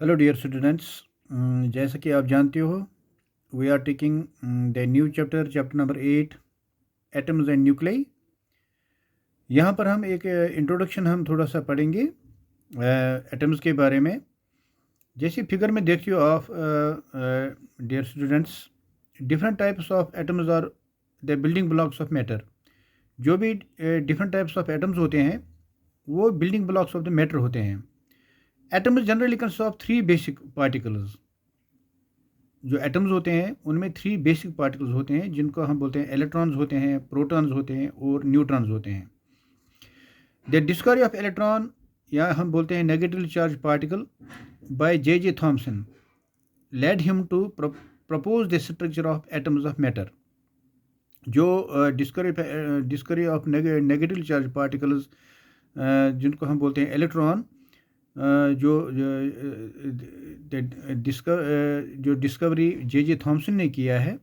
Hello dear students. जैसा कि आप जानते हो, we are taking the new chapter number 8, atoms and nuclei. यहाँ पर हम एक इंट्रोडक्शन हम थोड़ा सा पढ़ेंगे एटम्स के बारे में। जैसे फिगर में देखिए of dear students, different types of atoms are the building blocks of matter. जो भी डिफरेंट टाइप्स ऑफ एटम्स होते हैं वो building blocks of the matter होते हैं। Atoms generally consist of 3 basic particles. जो एटम्स होते हैं उनमें 3 बेसिक पार्टिकल्स होते हैं जिनको हम बोलते हैं इलेक्ट्रॉन्स होते हैं, प्रोटॉन्स होते हैं और न्यूट्रॉन्स होते हैं। द डिस्कवरी ऑफ इलेक्ट्रॉन या हम बोलते हैं negatively charge particle by J Thomson led him to propose the structure of atoms of matter. जो discovery of negatively charge particles जिनको हम बोलते हैं इलेक्ट्रॉन, जो डिस्कवरी जे थॉमसन ने किया है,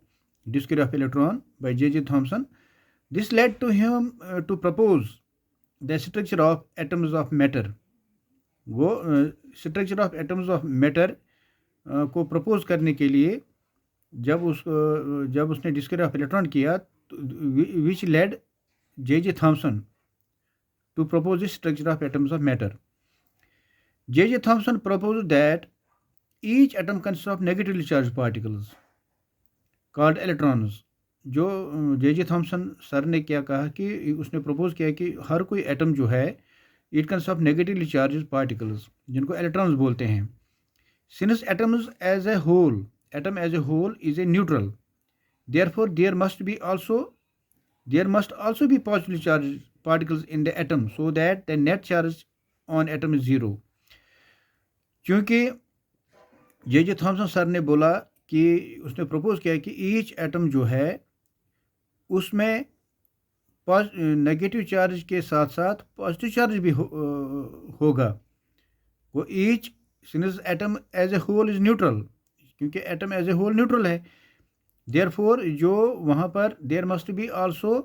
discovery of electron by J Thomson, this led to him to propose the structure of atoms of matter. वो structure of atoms of matter को प्रपोज करने के लिए जब उसने डिस्कवरी ऑफ इलेक्ट्रॉन किया, which led J Thomson to propose the structure of atoms of matter. J.J. Thomson proposed that each atom consists of negatively charged particles called electrons। जो J Thomson sir ने क्या कहा कि उसने propose किया कि हर कोई एटम जो है it consist of negatively charge particles जिनको इलेक्ट्रॉन्स बोलते हैं। Since atoms as a whole atom as a whole is a neutral, therefore there must also be positively charge particles in the atom so that the net charge on atom is zero. क्योंकि J Thompson sir ने बोला कि उसने propose किया कि each atom जो है उसमें नेगेटिव चार्ज के साथ साथ पॉजिटिव चार्ज भी होगा। वो each since atom as a whole is neutral, क्योंकि atom as a whole neutral है, देयरफॉर जो वहाँ पर there must be also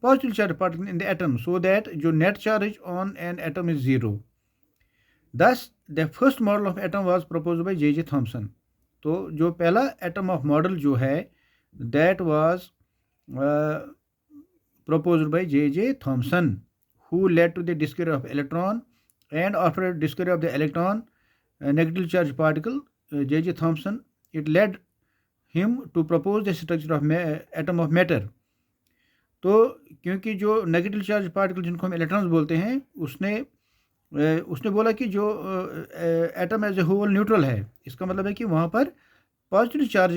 positive charge particle in the atom so that जो net charge on an atom is zero. Thus, the first model of atom was proposed by J.J. Thomson। तो जो पहला atom of model जो है that was proposed by J.J. Thomson, who led to the discovery of electron, and after discovery of the electron negatively charged particle, J.J. Thomson, it led him to propose the structure of atom of matter। तो क्योंकि जो negative charge particle जिनको हम electrons बोलते हैं उसने बोला कि जो atom as a whole neutral है, इसका मतलब है कि वहाँ पर पॉजिटिव चार्ज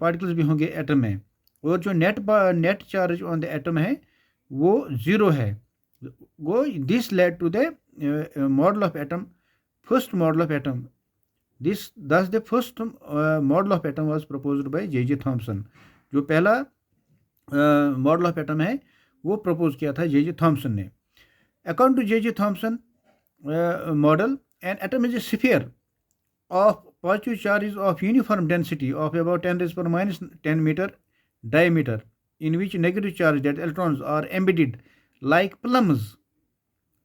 पार्टिकल्स भी होंगे एटम में, और जो net charge on the atom है वो ज़ीरो है। वो this led to the model of atom, first model of atom. Thus the first model of atom was proposed by J Thomson. जो पहला मॉडल ऑफ एटम है वो propose किया था जे थॉमसन ने। According to J Thomson model, an atom is a sphere of positive charges of uniform density of about 10 raised power minus 10 meter diameter, in which negative charge that electrons are embedded like plums,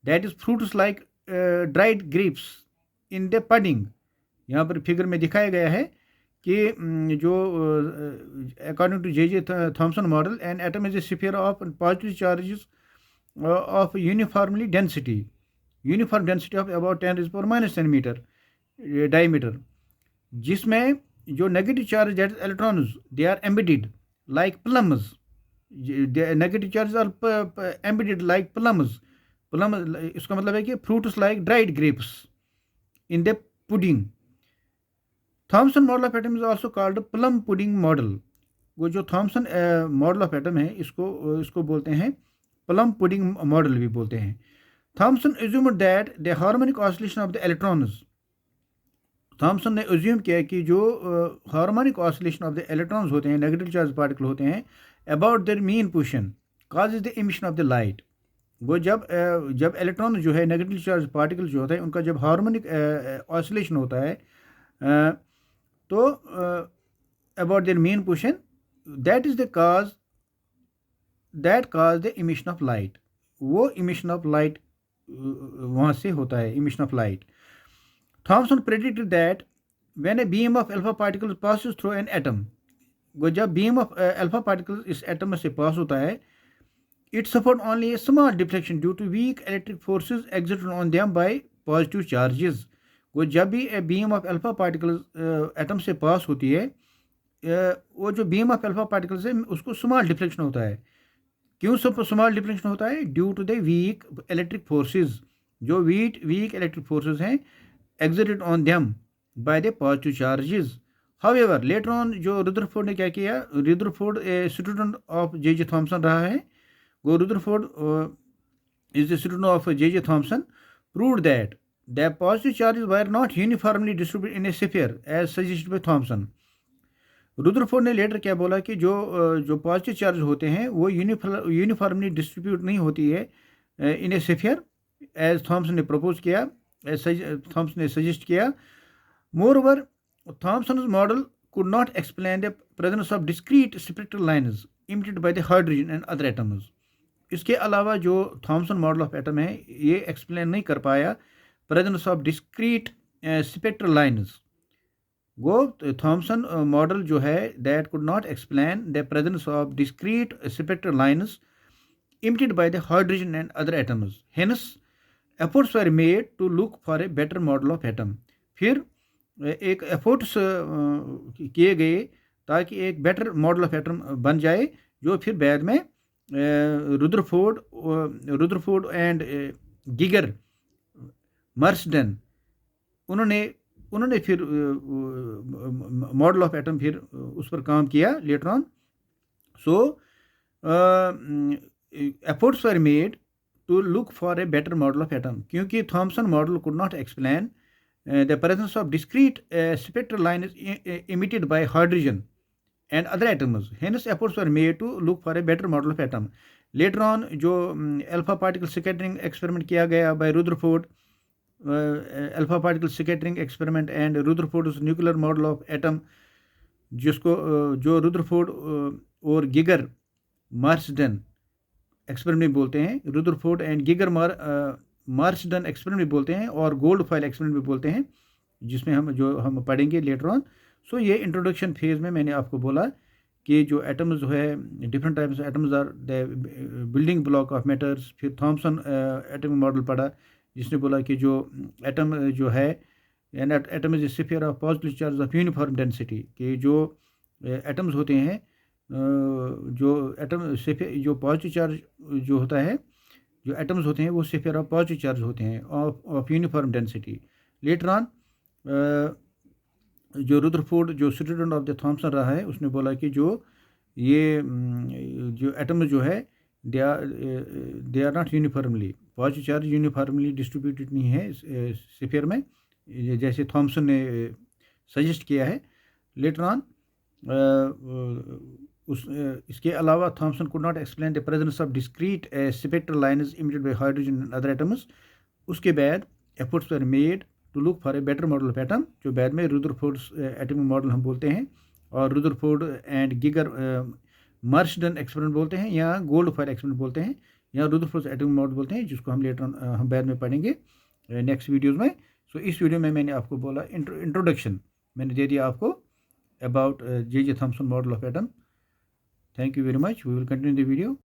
that is fruits like dried grapes in the pudding। यहाँ पर figure में दिखाया गया है कि जो according to J Thomson model, an atom is a sphere of positive charges of uniform density of about 10 raised power minus 10 meter diameter, जिसमें जो negative charge that electrons they are embedded like plums. Negative charge are embedded like plums. इसका मतलब है कि fruits like dried grapes in the pudding. Thomson model of atom is also called plum pudding model. वो जो Thompson model of atom है इसको बोलते हैं प्लम पुडिंग मॉडल भी बोलते हैं। Thomson assumed that the harmonic oscillation of the electrons, Thomson ने अज्यूम किया कि जो harmonic oscillation of the electrons होते हैं, नेगेटिव चार्ज पार्टिकल होते हैं, about their mean position causes the emission of the light. वो जब इलेक्ट्रॉन जो है, नेगेटिव चार्ज पार्टिकल जो होता है, उनका जब हार्मोनिक ऑसिलेशन होता है तो about their mean position, that is the cause the emission of light. वो इमिशन ऑफ लाइट वहाँ से होता है, emission of light. Thomson predicted that when a beam of alpha particles passes through an atom, वो जब beam of alpha particles इस atom में से pass होता है, it suffered only a small deflection due to weak electric forces exerted on them by positive charges. वो जब भी a beam of alpha particles atom से pass होती है, वो जो beam of alpha particles है उसको small deflection होता है. क्यों स्मॉल डिफ्लेक्शन होता है? Due to the weak electric forces, जो वीक इलेक्ट्रिक फोर्सेस हैं exerted on them by the positive charges. However later on जो रुदरफोर्ड ने क्या किया, Rutherford a student of J Thomson रहा है, वो Rutherford is the student of J Thomson, proved that the positive charges were not uniformly distributed in a sphere as suggested by Thomson. Rutherford ने later क्या बोला कि जो positive charge होते हैं वो यूनिफॉर्मली डिस्ट्रीब्यूट नहीं होती है इन ए स्फीयर एज थॉमसन ने प्रपोज किया, थॉमसन ने सजेस्ट किया. More over Thomson's model could not explain the presence of discrete spectral lines emitted by the hydrogen and other atoms. इसके अलावा जो थॉमसन मॉडल ऑफ एटम है ये explain नहीं कर पाया presence of discrete spectral lines. वो थॉमसन मॉडल जो है that could not explain the presence of discrete spectral lines emitted by the hydrogen and other atoms. Hence efforts were made to look for a better model of atom. फिर एक efforts किए गए ताकि एक better model of atom बन जाए, जो फिर बाद में रुदरफोर्ड एंड गिगर मर्सडन उन्होंने फिर मॉडल ऑफ एटम फिर उस पर काम किया later on. So efforts were made to look for a better model of atom, क्योंकि Thomson model could not explain the presence of discrete spectral line emitted by hydrogen and other atoms. Hence efforts were made to look for a better model of atom. Later on जो alpha particle scattering experiment किया गया by Rutherford, alpha particle scattering experiment and Rutherford's nuclear model of atom, जिसको जो Rutherford और Geiger Marsden experiment भी बोलते हैं, Rutherford and Geiger Marsden experiment भी बोलते हैं और गोल्ड फॉइल एक्सपेरिमेंट भी बोलते हैं, जिसमें हम पढ़ेंगे लेटर ऑन. सो ये इंट्रोडक्शन फेज में मैंने आपको बोला कि जो एटम्स जो है different types of atoms are the building block of matters. फिर थॉमसन एटमिक मॉडल पढ़ा जिसने बोला कि जो एटम जो है atom is sphere of positive charge of uniform density, कि जो एटम्स होते हैं जो एटम जो पॉजिटिव चार्ज जो होता है, जो एटम्स होते हैं वो स्फीयर ऑफ पॉजिटिव चार्ज होते हैं of uniform density. Later on जो रुदरफोर्ड जो स्टूडेंट ऑफ द थॉमसन रहा है उसने बोला कि जो एटम जो है they are not uniformly, positive charge uniformly distributed नहीं है स्फीयर में, जैसे थॉमसन ने सजेस्ट किया है. लेटर ऑन इसके अलावा Thomson could not explain the presence of discrete spectral lines emitted by hydrogen and other atoms. उसके बाद efforts were made to look for a better model of atom, जो बाद में रुदरफोर्ड्स एटमिक मॉडल हम बोलते हैं और रुदरफोर्ड एंड गिगर मर्सडन एक्सपेरिमेंट बोलते हैं या गोल्ड फॉइल एक्सपेरिमेंट बोलते हैं या रुदरफोर्ड एटमिक मॉडल बोलते हैं, जिसको हम लेटर हम बाद में पढ़ेंगे नेक्स्ट वीडियोज़ में. सो इस वीडियो में मैंने आपको बोला इंट्रोडक्शन मैंने दे दिया आपको about J Thomson model of atom. Thank you very much. We will continue the video.